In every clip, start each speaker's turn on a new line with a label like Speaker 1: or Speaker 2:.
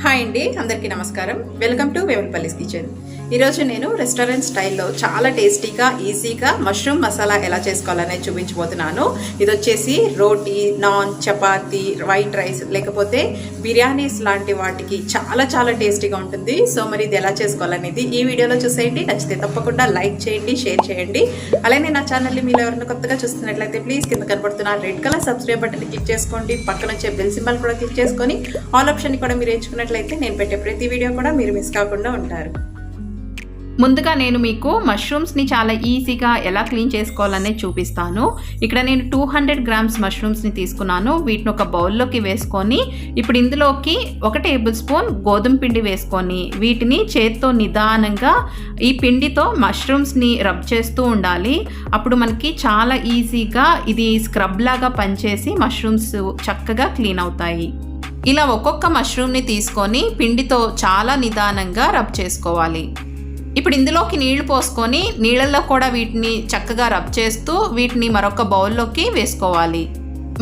Speaker 1: Hi అండి, అందరికీ నమస్కారం. Welcome to Vemulapalli's kitchen. ఈరోజు నేను రెస్టారెంట్ స్టైల్లో చాలా టేస్టీగా ఈజీగా మష్రూమ్ మసాలా ఎలా చేసుకోవాలనేది చూపించబోతున్నాను. ఇది వచ్చేసి రోటీ, నాన్, చపాతీ, వైట్ రైస్ లేకపోతే బిర్యానీస్ లాంటి వాటికి చాలా చాలా టేస్టీగా ఉంటుంది. సో మరి ఇది ఎలా చేసుకోవాలనేది ఈ వీడియోలో చూసేయండి. నచ్చితే తప్పకుండా లైక్ చేయండి, షేర్ చేయండి. అలానే నా ఛానల్ని మీరు ఎవరైనా కొత్తగా చూస్తున్నట్లయితే ప్లీజ్ కింద కనబడుతున్న red colour subscribe button click చేసుకోండి. పక్కన వచ్చే బెల్ సింబల్ కూడా క్లిక్ చేసుకొని ఆల్ ఆప్షన్ కూడా మీరు ఎంచుకున్నట్లయితే నేను పెట్టే ప్రతి వీడియో కూడా మీరు మిస్ కాకుండా ఉంటారు.
Speaker 2: ముందుగా నేను మీకు మష్రూమ్స్ని చాలా ఈజీగా ఎలా క్లీన్ చేసుకోవాలనేది చూపిస్తాను. ఇక్కడ నేను 200 గ్రామ్స్ మష్రూమ్స్ని తీసుకున్నాను. వీటిని ఒక బౌల్లోకి వేసుకొని ఇప్పుడు ఇందులోకి 1 టేబుల్ స్పూన్ గోధుమ పిండి వేసుకొని వీటిని చేత్తో నిదానంగా ఈ పిండితో మష్రూమ్స్ని రబ్ చేస్తూ ఉండాలి. అప్పుడు మనకి చాలా ఈజీగా ఇది స్క్రబ్ లాగా పనిచేసి మష్రూమ్స్ చక్కగా క్లీన్ అవుతాయి. ఇలా ఒక్కొక్క మష్రూమ్ని తీసుకొని పిండితో చాలా నిదానంగా రబ్ చేసుకోవాలి. ఇప్పుడు ఇందులోకి నీళ్లు పోసుకొని నీళ్ళల్లో కూడా వీటిని చక్కగా రబ్ చేస్తూ వీటిని మరొక బౌల్లోకి వేసుకోవాలి.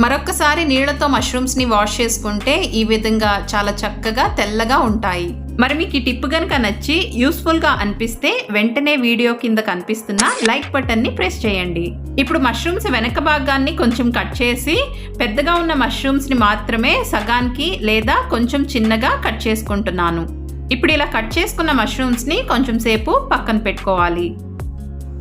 Speaker 2: మరొకసారి నీళ్లతో మష్రూమ్స్ని వాష్ చేసుకుంటే ఈ విధంగా చాలా చక్కగా తెల్లగా ఉంటాయి. మరి మీకు ఈ టిప్ కనుక నచ్చి యూస్ఫుల్గా అనిపిస్తే వెంటనే వీడియో కింద కనిపిస్తున్న లైక్ బటన్ని ప్రెస్ చేయండి. ఇప్పుడు మష్రూమ్స్ వెనక భాగాన్ని కొంచెం కట్ చేసి పెద్దగా ఉన్న మష్రూమ్స్ని మాత్రమే సగానికి లేదా కొంచెం చిన్నగా కట్ చేసుకుంటున్నాను. ఇప్పుడు ఇలా కట్ చేసుకున్న మష్రూమ్స్ని కొంచెం సేపు పక్కన పెట్టుకోవాలి.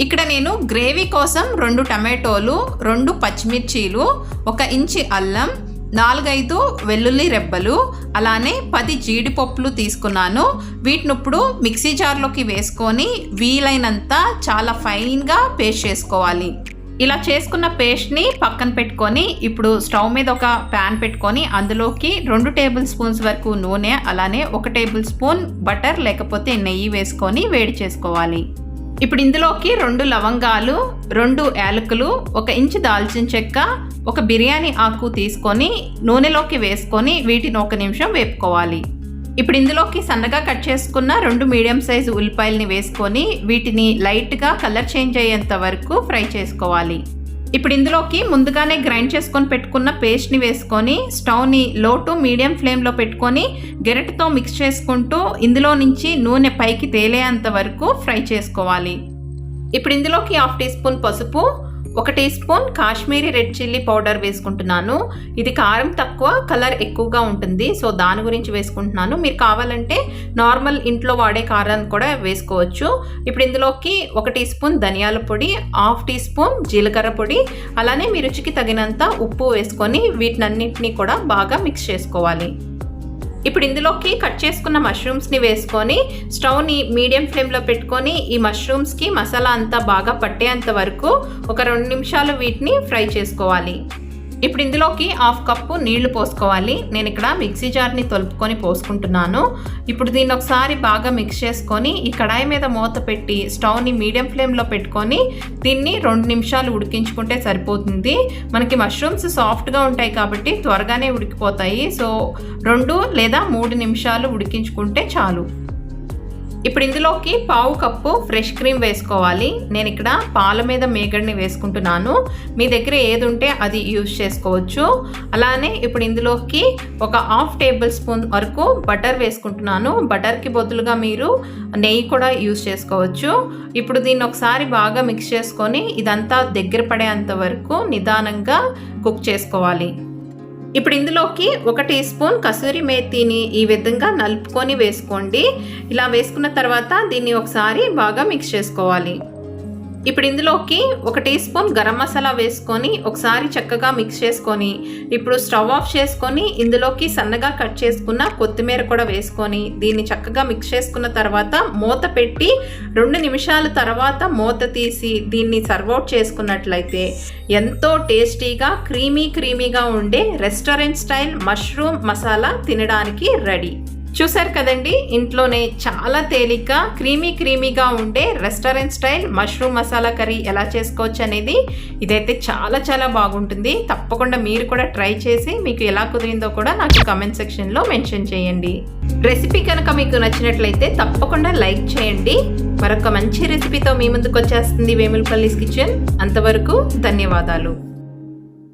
Speaker 2: ఇక్కడ నేను గ్రేవీ కోసం 2 టమాటోలు, 2 పచ్చిమిర్చీలు, 1 ఇంచి అల్లం, 4-5 వెల్లుల్లి రెబ్బలు, అలానే 10 జీడిపప్పులు తీసుకున్నాను. వీటిని ఇప్పుడు మిక్సీ జార్లోకి వేసుకొని వీలైనంత చాలా ఫైన్గా పేస్ట్ చేసుకోవాలి. ఇలా చేసుకున్న పేస్ట్ని పక్కన పెట్టుకొని ఇప్పుడు స్టవ్ మీద ఒక ప్యాన్ పెట్టుకొని అందులోకి 2 టేబుల్ స్పూన్స్ వరకు నూనె, అలానే 1 టేబుల్ స్పూన్ బటర్ లేకపోతే నెయ్యి వేసుకొని వేడి చేసుకోవాలి. ఇప్పుడు ఇందులోకి 2 లవంగాలు, 2 యాలకులు, 1 ఇంచు దాల్చిన చెక్క, 1 బిర్యానీ ఆకు తీసుకొని నూనెలోకి వేసుకొని వీటిని 1 నిమిషం వేపుకోవాలి. ఇప్పుడు ఇందులోకి సన్నగా కట్ చేసుకున్న 2 మీడియం సైజు ఉల్లిపాయలని వేసుకొని వీటిని లైట్గా కలర్ చేంజ్ అయ్యేంత వరకు ఫ్రై చేసుకోవాలి. ఇప్పుడు ఇందులోకి ముందుగానే గ్రైండ్ చేసుకొని పెట్టుకున్న పేస్ట్ని వేసుకొని స్టవ్ని లో టు మీడియం ఫ్లేమ్లో పెట్టుకొని గెరటితో మిక్స్ చేసుకుంటూ ఇందులో నుంచి నూనె పైకి తేలేంత వరకు ఫ్రై చేసుకోవాలి. ఇప్పుడు ఇందులోకి 1/2 టీ స్పూన్ పసుపు, 1 teaspoon Kashmiri red chilli powder వేసుకుంటున్నాను. ఇది కారం తక్కువ, కలర్ ఎక్కువగా ఉంటుంది, సో దాని గురించి వేసుకుంటున్నాను. మీరు కావాలంటే నార్మల్ ఇంట్లో వాడే కారాన్ని కూడా వేసుకోవచ్చు. ఇప్పుడు ఇందులోకి 1 టీ స్పూన్ ధనియాల పొడి, 1/2 టీ స్పూన్ జీలకర్ర పొడి, అలానే మీ రుచికి తగినంత ఉప్పు వేసుకొని వీటినన్నింటినీ కూడా బాగా మిక్స్ చేసుకోవాలి. ఇప్పుడు ఇందులోకి కట్ చేసుకున్న మష్రూమ్స్ని వేసుకొని స్టవ్ని మీడియం ఫ్లేమ్లో పెట్టుకొని ఈ మష్రూమ్స్కి మసాలా అంతా బాగా పట్టేంత వరకు ఒక 2 నిమిషాలు వీటిని ఫ్రై చేసుకోవాలి. ఇప్పుడు ఇందులోకి 1/2 కప్పు నీళ్లు పోసుకోవాలి. నేను ఇక్కడ మిక్సీ జార్ని తొలుపుకొని పోసుకుంటున్నాను. ఇప్పుడు దీన్ని ఒకసారి బాగా మిక్స్ చేసుకొని ఈ కడాయి మీద మూత పెట్టి స్టవ్ని మీడియం ఫ్లేమ్లో పెట్టుకొని దీన్ని 2 నిమిషాలు ఉడికించుకుంటే సరిపోతుంది. మనకి మష్రూమ్స్ సాఫ్ట్గా ఉంటాయి కాబట్టి త్వరగానే ఉడికిపోతాయి. సో 2 లేదా 3 నిమిషాలు ఉడికించుకుంటే చాలు. ఇప్పుడు ఇందులోకి 1/2 కప్పు ఫ్రెష్ క్రీమ్ వేసుకోవాలి. నేను ఇక్కడ పాల మీద మేగడ్ని వేసుకుంటున్నాను. మీ దగ్గర ఏది ఉంటే అది యూజ్ చేసుకోవచ్చు. అలానే ఇప్పుడు ఇందులోకి ఒక 1/2 టేబుల్ స్పూన్ వరకు బటర్ వేసుకుంటున్నాను. బటర్కి బదులుగా మీరు నెయ్యి కూడా యూజ్ చేసుకోవచ్చు. ఇప్పుడు దీన్ని ఒకసారి బాగా మిక్స్ చేసుకొని ఇదంతా దగ్గర పడేంత వరకు నిదానంగా కుక్ చేసుకోవాలి. ఇప్పుడు ఇందులోకి 1 టీ స్పూన్ కసూరి మేతిని ఈ విధంగా నలుపుకొని వేసుకోండి. ఇలా వేసుకున్న తర్వాత దీన్ని ఒకసారి బాగా మిక్స్ చేసుకోవాలి. ఇప్పుడు ఇందులోకి 1 టీ స్పూన్ గరం మసాలా వేసుకొని ఒకసారి చక్కగా మిక్స్ చేసుకొని ఇప్పుడు స్టవ్ ఆఫ్ చేసుకొని ఇందులోకి సన్నగా కట్ చేసుకున్న కొత్తిమీర కూడా వేసుకొని దీన్ని చక్కగా మిక్స్ చేసుకున్న తర్వాత మూత పెట్టి 2 నిమిషాల తర్వాత మూత తీసి దీన్ని సర్వ్ అవుట్ చేసుకున్నట్లయితే ఎంతో టేస్టీగా క్రీమీగా ఉండే రెస్టారెంట్ స్టైల్ మష్రూమ్ మసాలా తినడానికి రెడీ. చూసారు కదండి, ఇంట్లోనే చాలా తేలిగ్గా క్రీమీగా ఉండే restaurant style mushroom masala curry ఎలా చేసుకోవచ్చు అనేది. ఇదైతే చాలా చాలా బాగుంటుంది. తప్పకుండా మీరు కూడా ట్రై చేసి మీకు ఎలా కుదిరిందో కూడా నాకు కామెంట్ సెక్షన్లో మెన్షన్ చేయండి. రెసిపీ కనుక మీకు నచ్చినట్లయితే తప్పకుండా లైక్ చేయండి. మరొక మంచి రెసిపీతో మీ ముందుకు వచ్చేస్తుంది వేములపల్లిస్ కిచెన్. అంతవరకు ధన్యవాదాలు.